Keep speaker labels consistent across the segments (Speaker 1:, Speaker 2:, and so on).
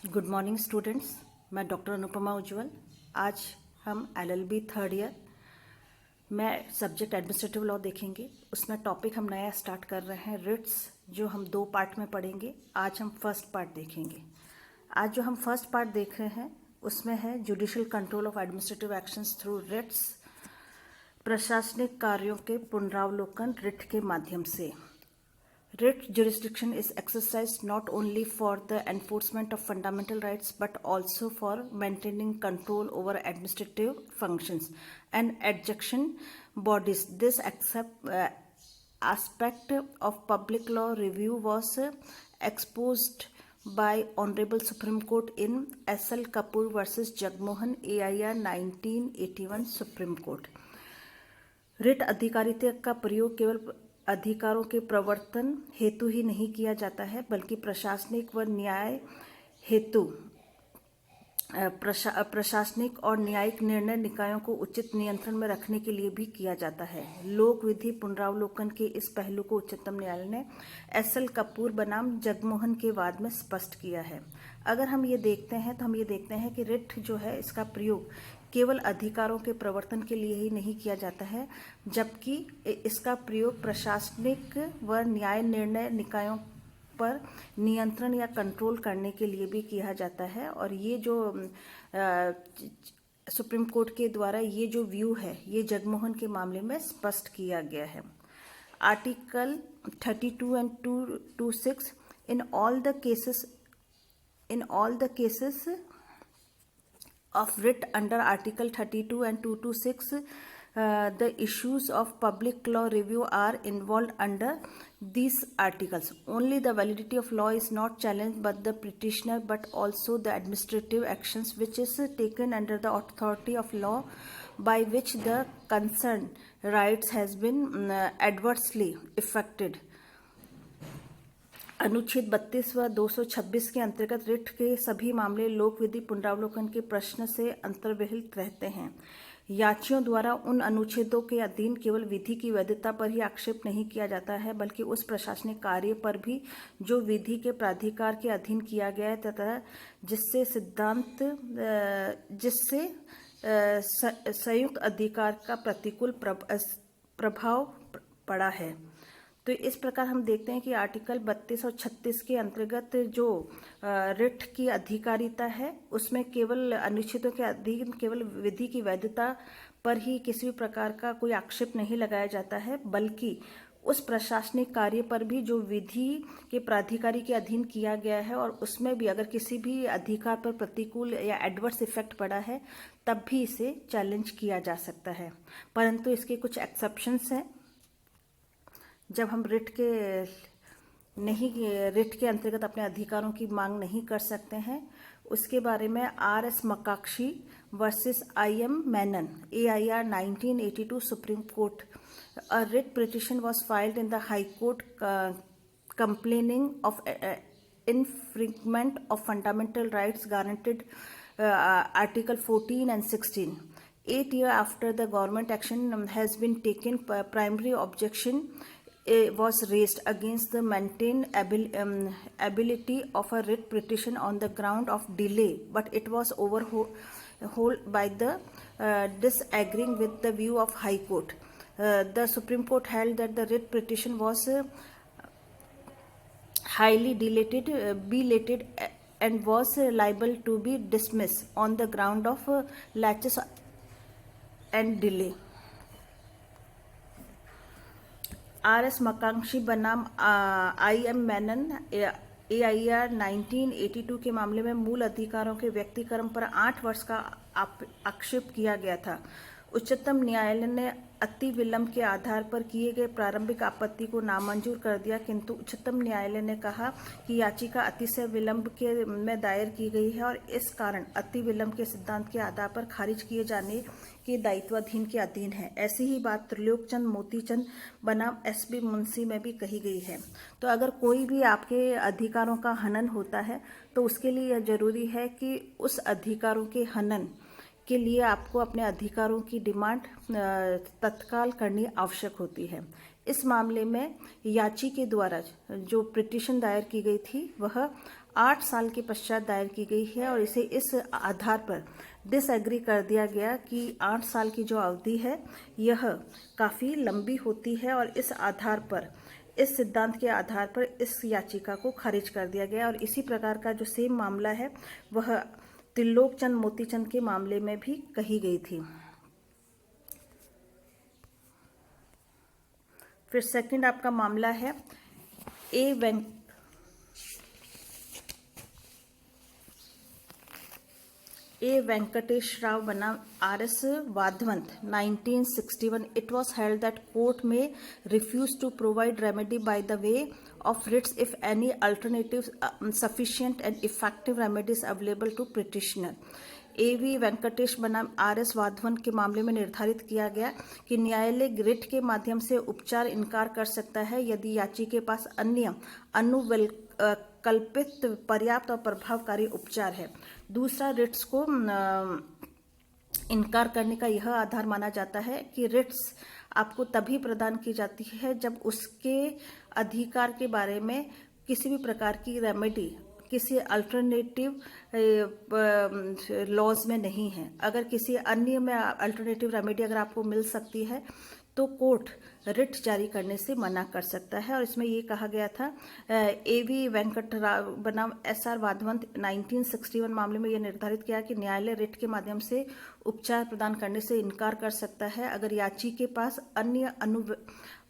Speaker 1: Good morning students. मैं doctor Anupama उज्ज्वल। आज हम LLB थर्ड ईयर में सब्जेक्ट एडमिनिस्ट्रेटिव लॉ देखेंगे। उसमें टॉपिक हम नया स्टार्ट कर रहे हैं रिट्स, जो हम 2 पार्ट में पढ़ेंगे। आज हम फर्स्ट पार्ट देखेंगे। आज जो हम फर्स्ट पार्ट देख रहे हैं उसमें है judicial control of administrative actions through writs, प्रशासनिक कार्यों के पुनरावलोकन रिट के माध्यम से। Writ jurisdiction is exercised not only for the enforcement of fundamental rights but also for maintaining control over administrative functions and adjunction bodies. This aspect of public law review was exposed by Honorable Supreme Court in S.L. Kapoor versus Jagmohan AIR 1981 Supreme Court. Writ अधिकारिता का प्रयोग केवल अधिकारों के प्रवर्तन हेतु ही नहीं किया जाता है, बल्कि प्रशासनिक व न्याय हेतु प्रशासनिक और न्यायिक निर्णय निकायों को उचित नियंत्रण में रखने के लिए भी किया जाता है। लोक विधि पुनरावलोकन के इस पहलू को उच्चतम न्यायालय ने S.L. कपूर बनाम जगमोहन के वाद में स्पष्ट किया है। अगर हम ये देखते हैं तो हम ये देखते हैं कि रिट जो है इसका प्रयोग केवल अधिकारों के प्रवर्तन के लिए ही नहीं किया जाता है, जबकि इसका प्रयोग प्रशासनिक व न्याय निर्णय निकायों पर नियंत्रण या कंट्रोल करने के लिए भी किया जाता है। और ये जो सुप्रीम कोर्ट के द्वारा ये जो व्यू है ये जगमोहन के मामले में स्पष्ट किया गया है। Article 32 and 226 in all the cases of writ under Article 32 and 226, the issues of public law review are involved under these articles. Only the validity of law is not challenged but the petitioner, but also the administrative actions which is taken under the authority of law by which the concerned rights has been adversely affected. अनुच्छेद 32 व 226 के अंतर्गत writ के सभी मामले लोक विधि पुनरावलोकन के प्रश्न से अंतर्विहित रहते हैं। याचियों द्वारा उन अनुच्छेदों के अधीन केवल विधि की वैधता पर ही आक्षेप नहीं किया जाता है, बल्कि उस प्रशासनिक कार्य पर भी जो विधि के प्राधिकार के अधीन किया गया है तथा जिससे संयुक्त अधिकार का प्रतिकूल प्रभाव पड़ा है। तो इस प्रकार हम देखते हैं कि आर्टिकल 32 और 36 के अंतर्गत जो रिट की अधिकारिता है उसमें केवल अनुच्छेदों के अधीन केवल विधि की वैधता पर ही किसी भी प्रकार का कोई आक्षेप नहीं लगाया जाता है, बल्कि उस प्रशासनिक कार्य पर भी जो विधि के प्राधिकारी के अधीन किया गया है और उसमें भी अगर किसी भी अधिकार पर प्रतिकूल या एडवर्स इफेक्ट पड़ा है तब भी इसे चैलेंज किया जा सकता है। परंतु इसके कुछ एक्सेप्शंस हैं। जब हम रिट के अंतर्गत अपने अधिकारों की मांग नहीं कर सकते हैं, उसके बारे में R.S. Makakshi versus I.M. Menon AIR 1982 supreme court. A writ petition was filed in the High Court complaining of infringement of fundamental rights guaranteed Article 14 and 16. 8 years after the government action has been taken, primary objection was raised against the maintained ability of a writ petition on the ground of delay, but it was overruled by the disagreeing with the view of High Court. The Supreme Court held that the writ petition was highly belated and was liable to be dismissed on the ground of laches and delay. R.S. मकाक्षी बनाम I.M. Menon AIR 1982 के मामले में मूल अधिकारों के व्यक्तिकरण पर 8 वर्ष का आक्षेप किया गया था। उच्चतम न्यायालय ने अति विलंब के आधार पर किए गए प्रारंभिक आपत्ति को नामंजूर कर दिया, किंतु उच्चतम न्यायालय ने कहा कि याचिका अतिशय विलंब में दायर की गई है और इस कारण अति विलंब के सिद्धांत के आधार पर खारिज किए जाने के दायित्वाधीन के अधीन है। ऐसी ही बात त्रिलोकचंद मोतीचंद बनाम S.B. मुंशी में भी कही गई है। तो अगर कोई भी आपके अधिकारों का हनन होता है तो उसके लिए यह जरूरी है कि उस अधिकारों के हनन के लिए आपको अपने अधिकारों की डिमांड तत्काल करनी आवश्यक होती है। इस मामले में याची के द्वारा जो पिटीशन दायर की गई थी वह 8 साल के पश्चात दायर की गई है और इसे इस आधार पर डिसएग्री कर दिया गया कि 8 साल की जो अवधि है यह काफ़ी लंबी होती है और इस आधार पर, इस सिद्धांत के आधार पर इस याचिका को खारिज कर दिया गया। और इसी प्रकार का जो सेम मामला है वह त्रिलोकचंद मोतीचंद के मामले में भी कही गई थी। फिर सेकंड आपका मामला है ए वेंकटेश राव बनाम RS. वाधवंत 1961. It was held that court may refuse to provide remedy by the way of writs if any alternative sufficient and effective remedies available to petitioner. A.V. Venkatesh बनाम आर.एस. वाधवन के मामले में निर्धारित किया गया कि न्यायालय रिट के माध्यम से उपचार इनकार कर सकता है यदि याची के पास अन्य कल्पित पर्याप्त और प्रभावकारी उपचार है। दूसरा, रिट्स को इनकार करने का यह आधार माना जाता है कि रिट्स आपको तभी प्रदान की जाती है जब उसके अधिकार के बारे में किसी भी प्रकार की रेमेडी किसी अल्टरनेटिव लॉज में नहीं है। अगर किसी अन्य में अल्टरनेटिव रेमेडी अगर आपको मिल सकती है तो कोर्ट रिट जारी करने से मना कर सकता है। और इसमें ये कहा गया था A.V. वेंकट राव बनाम S.R. वाधवंत 1961 मामले में यह निर्धारित किया कि न्यायालय रिट के माध्यम से उपचार प्रदान करने से इनकार कर सकता है अगर याची के पास अन्य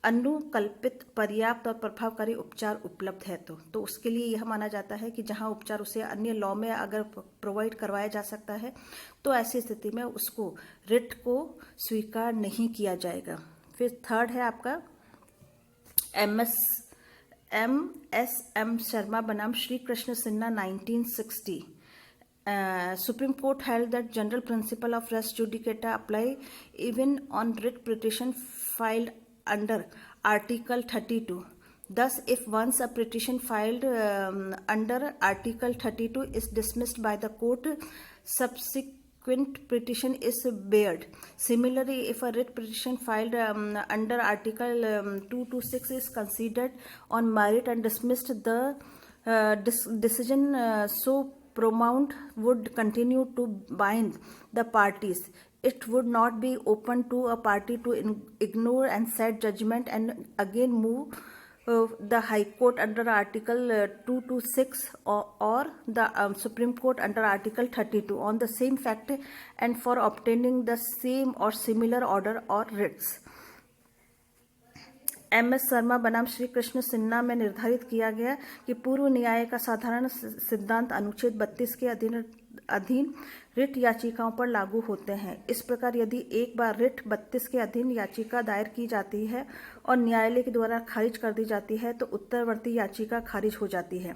Speaker 1: अनुकल्पित पर्याप्त और प्रभावकारी उपचार उपलब्ध है तो उसके लिए यह माना जाता है कि जहां उपचार उसे अन्य लॉ में अगर प्रोवाइड करवाया जा सकता है तो ऐसी स्थिति में उसको रिट को स्वीकार नहीं किया जाएगा। फिर थर्ड है आपका M.S.M. शर्मा बनाम Shri Krishna Sinha 1960. Supreme Court held that general principle of res judicata apply even on writ petition filed under Article 32. Thus, if once a petition filed under Article 32 is dismissed by the court, subsequent petition is barred. Similarly, if a writ petition filed under Article 226 is considered on merit and dismissed, the decision so pronounced would continue to bind the parties. It would not be open to a party to ignore and set judgment and again move the High Court under Article 226 or the Supreme Court under Article 32 on the same fact and for obtaining the same or similar order or writs. M.S. Sharma बनाम श्री कृष्ण सिन्हा में निर्धारित किया गया कि पूर्व न्याय का साधारण सिद्धांत अनुच्छेद 32 के अधीन रिट याचिकाओं पर लागू होते हैं। इस प्रकार यदि एक बार रिट 32 के अधीन याचिका दायर की जाती है और न्यायालय के द्वारा खारिज कर दी जाती है तो उत्तरवर्ती याचिका खारिज हो जाती है।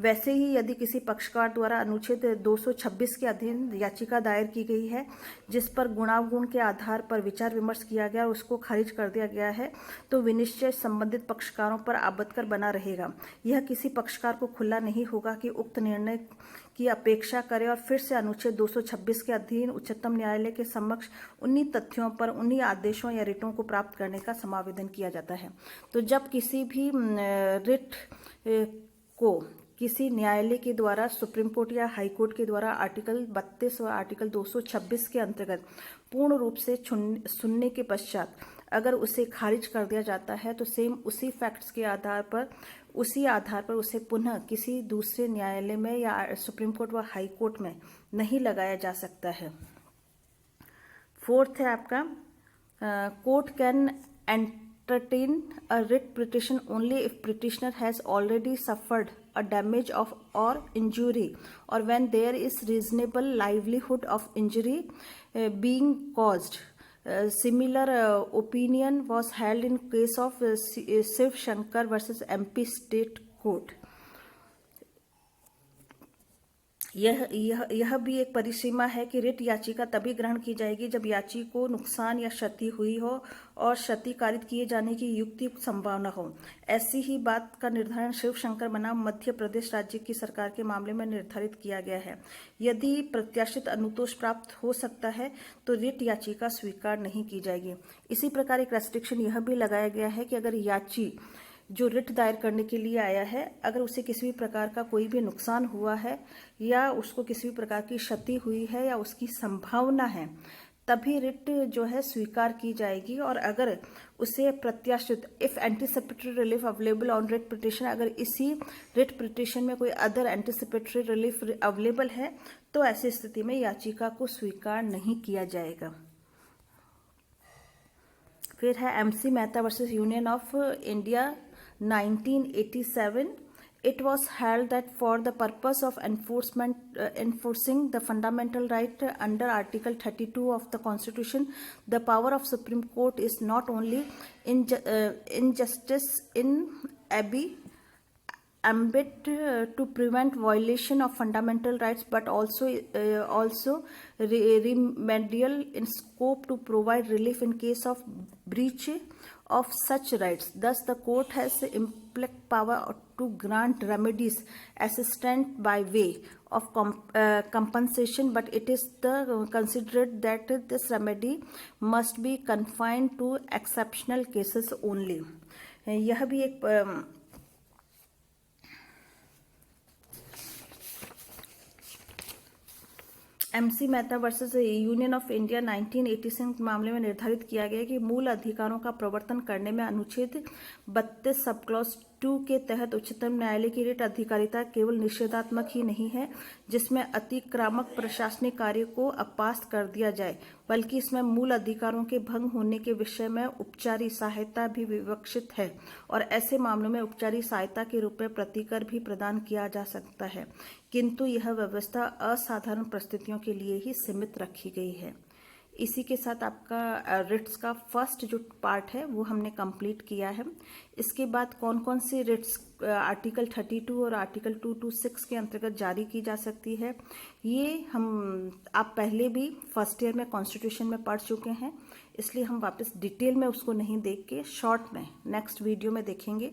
Speaker 1: वैसे ही यदि किसी पक्षकार द्वारा अनुच्छेद 226 के अधीन याचिका दायर की गई है जिस पर गुणावगुण के आधार पर विचार विमर्श किया गया और उसको खारिज कर दिया गया है तो विनिश्चय संबंधित पक्षकारों पर आबदकर बना रहेगा। यह किसी पक्षकार को खुला नहीं होगा कि उक्त निर्णय की अपेक्षा करे और फिर से अनुच्छेद 226 के अधीन उच्चतम न्यायालय के समक्ष उन्हीं तथ्यों पर उन्हीं आदेशों या रिटों को प्राप्त करने का समावेदन किया जाता है। तो जब किसी भी रिट को किसी न्यायालय के द्वारा सुप्रीम कोर्ट या हाई कोर्ट के द्वारा आर्टिकल 32 और आर्टिकल 226 के अंतर्गत पूर्ण रूप से सुनने के पश्चात अगर उसे खारिज कर दिया जाता है तो सेम उसी फैक्ट्स के आधार पर उसे पुनः किसी दूसरे न्यायालय में या सुप्रीम कोर्ट व हाई कोर्ट में नहीं लगाया जा सकता है। फोर्थ है आपका court can entertain a writ petition only if petitioner has already suffered a damage of or injury or when there is reasonable livelihood of injury being caused. Similar opinion was held in case of Shiv Shankar versus MP State Court. यह भी एक परिसीमा है कि writ याचिका तभी ग्रहण की जाएगी जब याची को नुकसान या क्षति हुई हो और क्षति कारित किए जाने की युक्तियुक्त संभावना हो। ऐसी ही बात का निर्धारण शिव शंकर बनाम मध्य प्रदेश राज्य की सरकार के मामले में निर्धारित किया गया है। यदि प्रत्याशित अनुतोष प्राप्त हो सकता है तो रिट याचिका स्वीकार नहीं की जाएगी। इसी प्रकार एक रेस्ट्रिक्शन यह भी लगाया गया है कि अगर याची जो रिट दायर करने के लिए आया है, अगर उसे किसी भी प्रकार का कोई भी नुकसान हुआ है या उसको किसी भी प्रकार की क्षति हुई है या उसकी संभावना है, तभी रिट जो है स्वीकार की जाएगी। और अगर उसे प्रत्याशित if anticipatory relief available on writ petition, अगर इसी रिट पिटिशन में कोई अदर एंटीसिपेटरी रिलीफ अवेलेबल है तो ऐसी स्थिति में याचिका को स्वीकार नहीं किया जाएगा। फिर है MC Mehta versus union of India 1987। It was held that for the purpose of enforcing the fundamental right under Article 32 of the Constitution, the power of Supreme Court is not only injustice in ambit to prevent violation of fundamental rights, but also remedial in scope to provide relief in case of breach of such rights. Thus, the court has implied power to grant remedies, assistance by way of compensation, but it is considered that this remedy must be confined to exceptional cases only. यह भी एक MC Mehta versus union of India 1986 मामले में निर्धारित किया गया कि मूल अधिकारों का प्रवर्तन करने में अनुच्छेद 32 सब क्लॉज 2 के तहत उच्चतम न्यायालय की रिट अधिकारिता केवल निषेधात्मक ही नहीं है, जिसमें अतिक्रामक प्रशासनिक कार्य को अपास्त कर दिया जाए, बल्कि इसमें मूल अधिकारों के भंग होने के विषय में उपचारी सहायता भी विवक्षित है और ऐसे मामलों में उपचारी सहायता के रूप में प्रतिकर भी प्रदान किया जा सकता है, किंतु यह व्यवस्था असाधारण परिस्थितियों के लिए ही सीमित रखी गई है। इसी के साथ आपका रिट्स का फर्स्ट जो पार्ट है वो हमने कंप्लीट किया है। इसके बाद कौन कौन सी रिट्स आर्टिकल 32 और आर्टिकल 226 के अंतर्गत जारी की जा सकती है, ये आप पहले भी फर्स्ट ईयर में कॉन्स्टिट्यूशन में पढ़ चुके हैं, इसलिए हम वापस डिटेल में उसको नहीं देख के शॉर्ट में नेक्स्ट वीडियो में देखेंगे।